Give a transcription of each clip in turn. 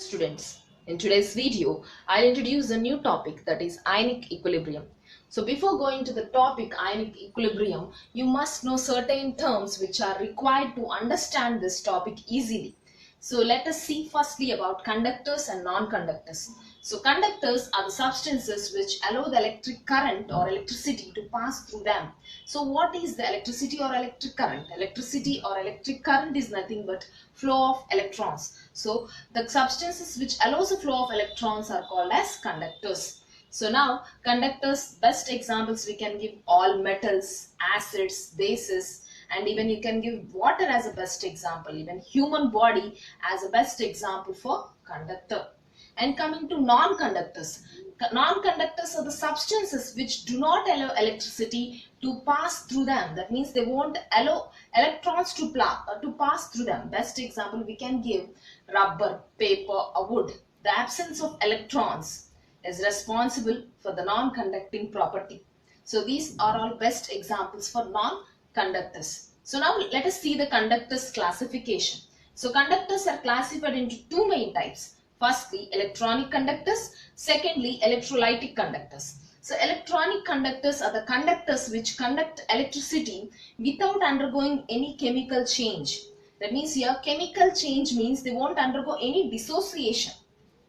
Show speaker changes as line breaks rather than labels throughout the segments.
students. In today's video, I'll introduce a new topic, that is ionic equilibrium. So before going to the topic ionic equilibrium, you must know certain terms which are required to understand this topic easily. So let us see firstly about conductors and non-conductors. So conductors are the substances which allow the electric current or electricity to pass through them. So what is the electricity or electric current? Electricity or electric current is nothing but flow of electrons. So the substances which allows the flow of electrons are called as conductors. So now conductors, best examples we can give all metals, acids, bases, and even you can give water as a best example, even human body as a best example for conductor. And coming to non-conductors, non-conductors are the substances which do not allow electricity to pass through them. That means they won't allow electrons to pass through them. Best example we can give rubber, paper or wood. The absence of electrons is responsible for the non-conducting property. So these are all best examples for non-conductors. So now let us see the conductors classification. So conductors are classified into two main types. Firstly, electronic conductors. Secondly, electrolytic conductors. So electronic conductors are the conductors which conduct electricity without undergoing any chemical change. That means here chemical change means they won't undergo any dissociation.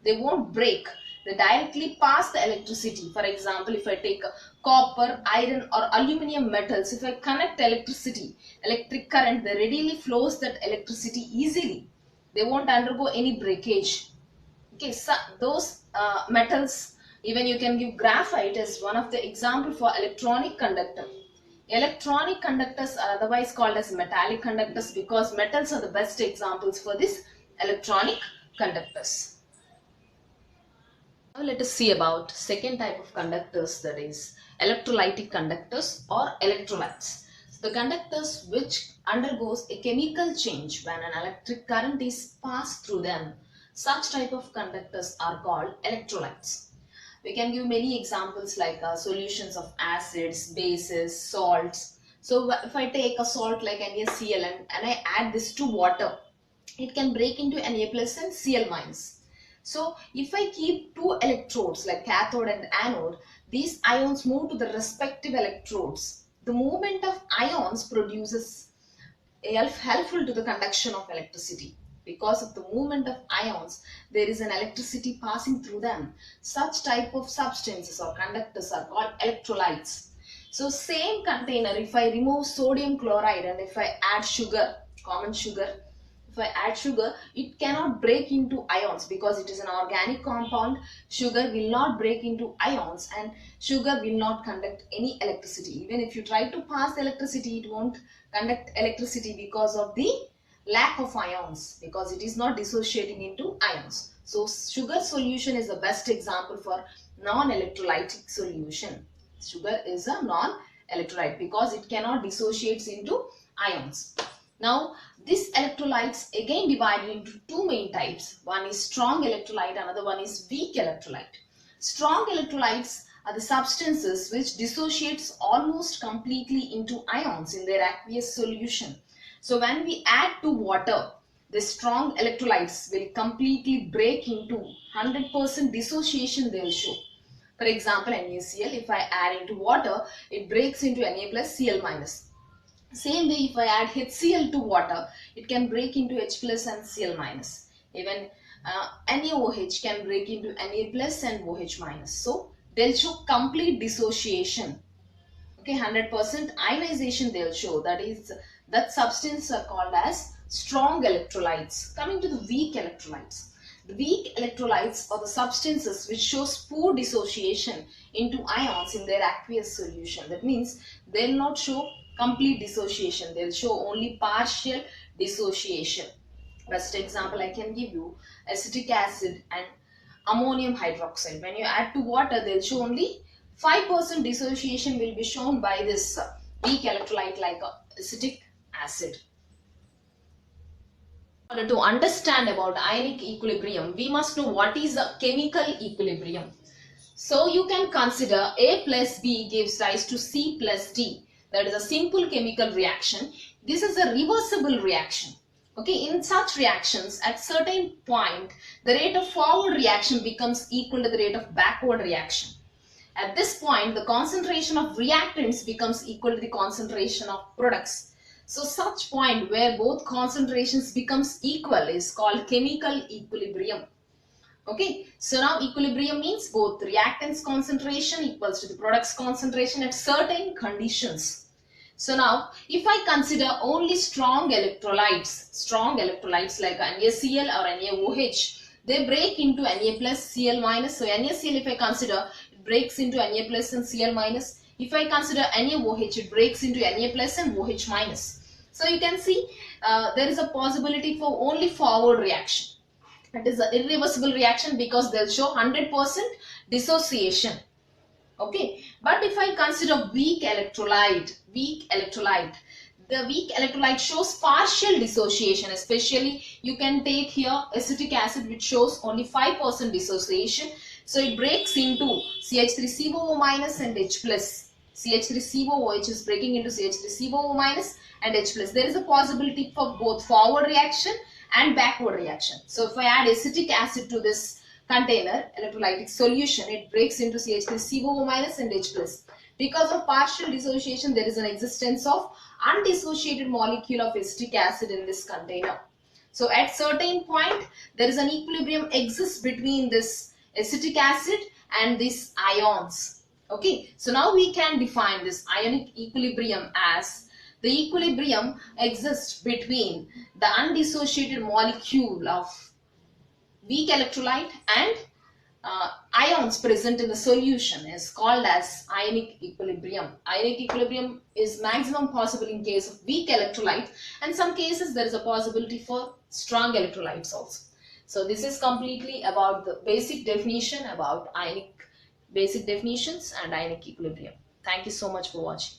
They won't break. They directly pass the electricity. For example, if I take copper, iron or aluminium metals, if I connect electricity, electric current, they readily flows that electricity easily. They won't undergo any breakage. Okay, so those metals, even you can give graphite as one of the example for electronic conductor. Electronic conductors are otherwise called as metallic conductors because metals are the best examples for this electronic conductors. Now let us see about second type of conductors, that is electrolytic conductors or electrolytes. So the conductors which undergoes a chemical change when an electric current is passed through them. Such type of conductors are called electrolytes. We can give many examples like solutions of acids, bases, salts. So if I take a salt like NaCl and I add this to water, it can break into Na plus and Cl minus. So if I keep two electrodes like cathode and anode, these ions move to the respective electrodes. The movement of ions produces helpful to the conduction of electricity. Because of the movement of ions, there is an electricity passing through them. Such type of substances or conductors are called electrolytes. So same container, if I remove sodium chloride and if I add sugar, common sugar, if I add sugar, it cannot break into ions because it is an organic compound. Sugar will not break into ions and sugar will not conduct any electricity. Even if you try to pass electricity, it won't conduct electricity because of the lack of ions, because it is not dissociating into ions. So sugar solution is the best example for non-electrolytic solution. Sugar is a non-electrolyte because it cannot dissociate into ions. Now these electrolytes again divided into two main types. One is strong electrolyte, another one is weak electrolyte. Strong electrolytes are the substances which dissociates almost completely into ions in their aqueous solution. So when we add to water, the strong electrolytes will completely break into 100% dissociation they will show. For example, NaCl, if I add into water, it breaks into Na plus Cl minus. Same way, if I add HCl to water, it can break into H plus and Cl minus. Even NaOH can break into Na plus and OH minus. So they'll show complete dissociation. Okay, 100% ionization they'll show. That substance are called as strong electrolytes. Coming to the weak electrolytes. The weak electrolytes are the substances which shows poor dissociation into ions in their aqueous solution. That means they'll not show complete dissociation. They'll show only partial dissociation. Best example I can give you, acetic acid and ammonium hydroxide. When you add to water, they'll show only 5% dissociation will be shown by this weak electrolyte like acetic acid. In order to understand about ionic equilibrium, we must know what is a chemical equilibrium. So you can consider A plus B gives rise to C plus D. That is a simple chemical reaction. This is a reversible reaction. Okay, in such reactions, at certain point, the rate of forward reaction becomes equal to the rate of backward reaction. At this point, the concentration of reactants becomes equal to the concentration of products. So such point where both concentrations becomes equal is called chemical equilibrium. Okay, so now equilibrium means both reactants concentration equals to the products concentration at certain conditions. So now, if I consider only strong electrolytes like NaCl or NaOH, they break into Na plus Cl minus. So NaCl, if I consider, it breaks into Na plus and Cl minus. If I consider NaOH, it breaks into Na plus and OH minus. So you can see there is a possibility for only forward reaction. It is an irreversible reaction because they'll show 100% dissociation. Okay, but if I consider weak electrolyte, the weak electrolyte shows partial dissociation. Especially you can take here acetic acid, which shows only 5% dissociation. So it breaks into CH3COO minus and H plus. CH3COOH is breaking into CH3COO minus and H plus. There is a possibility for both forward reaction and backward reaction. So if I add acetic acid to this container, electrolytic solution, it breaks into CH3COO minus and H plus. Because of partial dissociation, there is an existence of undissociated molecule of acetic acid in this container. So at certain point, there is an equilibrium exists between this acetic acid and these ions. Okay, so now we can define this ionic equilibrium as the equilibrium exists between the undissociated molecule of weak electrolyte and ions present in the solution is called as ionic equilibrium. Ionic equilibrium is maximum possible in case of weak electrolyte, and some cases there is a possibility for strong electrolytes also. So this is completely about the basic definition about basic definitions and ionic equilibrium. Thank you so much for watching.